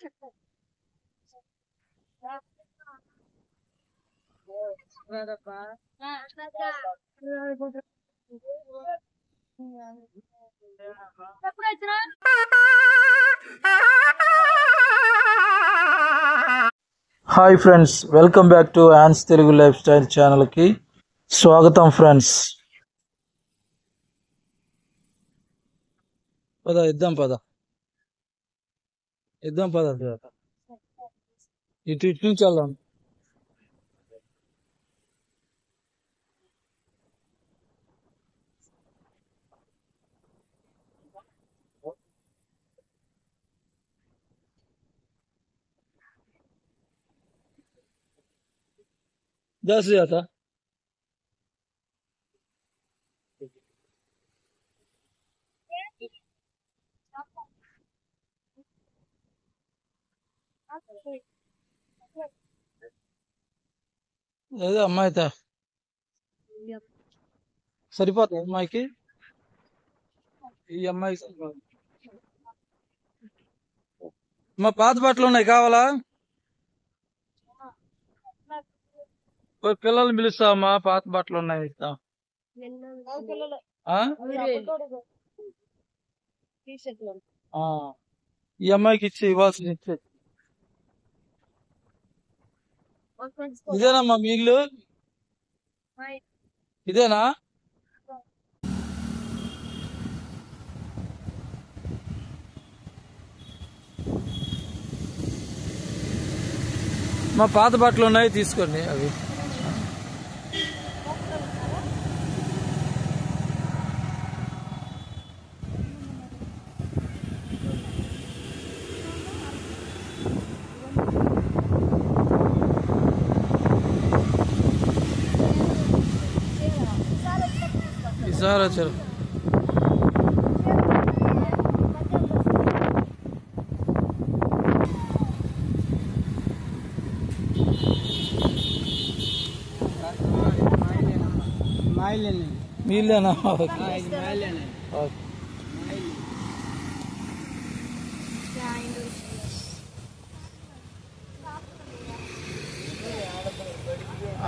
Hi friends, welcome back to yawns Telugu life style ఛానల్కి స్వాగతం friends. పద ఇద్దాం పద ఇటు నుంచి వెళ్దాం. దాసు జాత ఏదో అమ్మాయితో సరిపోతుంది. అమ్మాయికి ఈ అమ్మాయికి సరిపోతుంది. మా పాత బట్టలు ఉన్నాయి, కావాలా? పిల్లల్ని పిలుస్తామా? పాత బట్టలు ఉన్నాయి, ఇస్తాం. ఈ అమ్మాయికి ఇవ్వాల్సిన ఇచ్చే. ఇదేనమ్మా మీ ఇల్లు? ఇదేనా? మా పాత బట్టలు ఉన్నాయి, తీసుకోండి అవి. ఈసారి వచ్చారు. మీలేనా?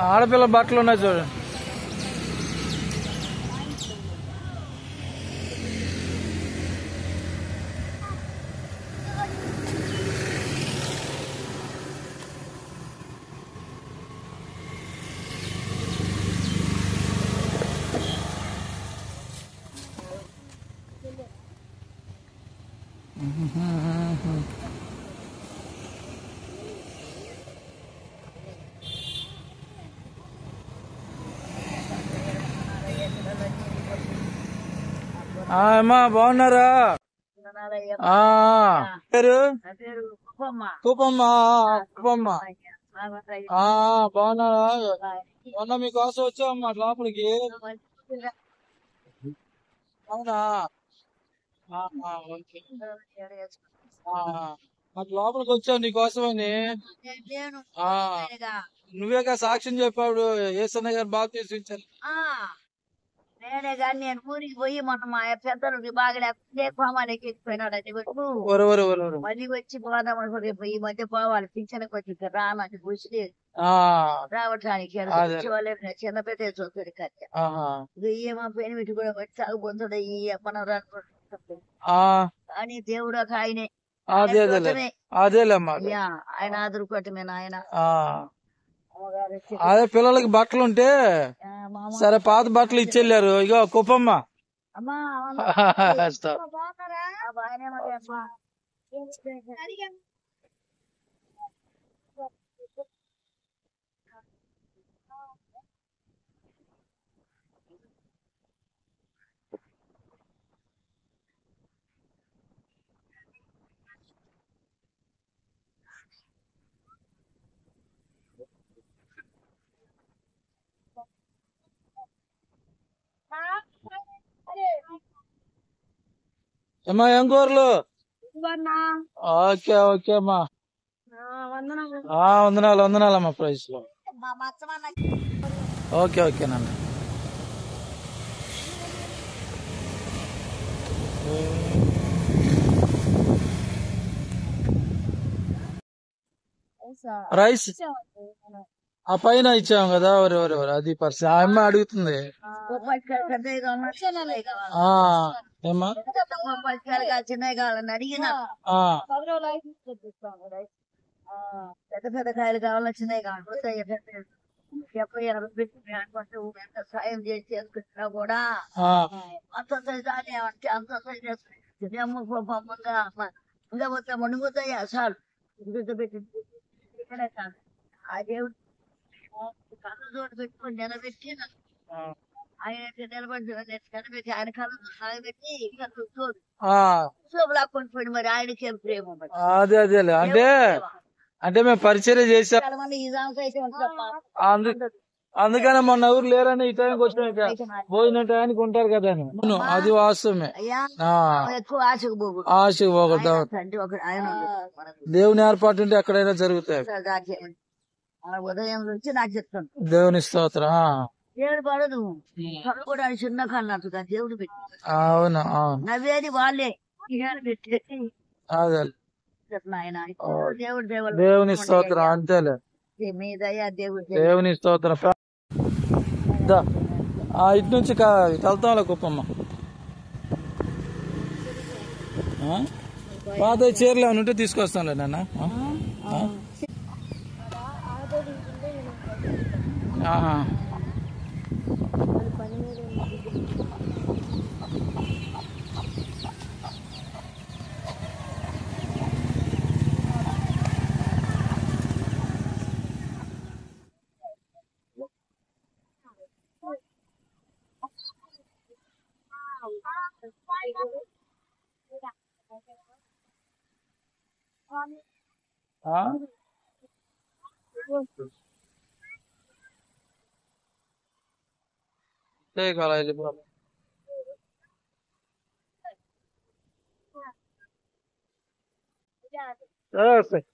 ఆడపిల్ల బట్టలు ఉన్నాయి చూడండి. అమ్మా బాగున్నారా? పేరు కూపమ్మ. బాగున్నారా? మొన్న మీకోసం వచ్చామమ్మా లోపలికి. అవునా? మాకు లోపలికి వచ్చావు నీకోసమని. నువ్వేగా సాక్ష్యం చెప్పాడు, ఏసన్న గారు బాగా తీసుకొచ్చారు. నేనే కానీ నేను ఊరికి పోయి మొన్న మా పెద్దలు బాగా కోమానికి ఎక్కిపోయినాడు. మళ్ళీ వచ్చి పోదాం అనుకుంటే ఈ మధ్య పోవాలి, పింఛన్కి వచ్చి రానని కూర్చుని రావటానికి చిన్న పెద్ద చూస్తాడు కట్ట ఏమో పెని పెట్టి కూడా వచ్చి సాగుపోతాడు ఈ మనం కానీ దేవుడు ఒక ఆయనే. ఆయన ఆదురుకోవటమే నాయన. అదే పిల్లలకి బట్టలు ఉంటే సరే పాత బట్టలు ఇచ్చెళ్ళారు. ఇగో కుప్పమ్మ. అమ్మా ఏం కూరలు? ఓకే అమ్మా. వందనాలమ్మా. ప్రైస్ లో ఓకేనమ్మా. రైస్ ఆ పైన ఇచ్చాం కదా ఎవరెవరు అది పరిస్థితి ఆ అమ్మ అడుగుతుంది ఆ ఏమ్మా చిన్నవి కావాలని అడిగిన ఆ, పెద్ద పెద్ద కాయలు కావాలని చిన్నవి కావాలి చెప్పి అనుకుంటూ ఎంత సాయం చేసి చేసుకుంటున్నా కూడా ఆ, అంత సైజానే అంటే అంత సైజ్ ఇంకా మొత్తం మునిగిపోతాయి అసలు పెట్టి ఇక్కడే కాదు ఆ దేవుడు కళ్ళు చోటు పెట్టుకొని నిలబెట్టి ఆయన నిలబడి నిలబెట్టి ఆయన కళ్ళు నిలబెట్టి ఇంకా చూడు ఆ, లాక్కొని పోయి మరి ఆయనకి ఏం ప్రేమ మరి అదే అదేలే అంటే అంటే మేము పరిచయం చేసాం చాలా మంది ఈ దాంతో అయితే ఉంటారమ్మా. అందుకనే మొన్న ఎవరు లేరని ఈ టైంకి వచ్చినాం ఇక. భోజనం టైంకి ఉంటారు కదా అని. అవును, అది వాస్తవమే. అయ్యా ఆ, ఎక్కువ ఆశకు పోగు ఆశ ఒకటి అంటే ఒక ఆయన ఉన్నాడు. మనకు దేవుని ఏర్పాటు ఉంటే ఎక్కడైనా జరుగుతాయి. దాచేయండి. ఆ ఉదయం నుంచి నాకు చెప్తాను దేవుని స్తోత్రం. ఆ, దేవుడు పడదు కళ్ళు కూడా ఆయన చిన్న కళ్ళు అంటుగా దేవుడు పెట్టి అవును అవును నవ్వేది వాళ్ళే ఇవాళ పెట్టి అదే ఆయన దేవుడు దేవుడు దేవుని స్తోత్రం అంతేలే. మీదయ్యా దేవుడు దేవుని స్తోత్రం. దా, ఇటు నుంచి ఇటు వెళ్తాంలే కుప్పమ్మ. పాత చీరలు ఏమైనా ఉంటే తీసుకొస్తానులే నాన్న. ఆహా. ఆ? అలా వెళ్ళిపో. సరే, వస్తాయి.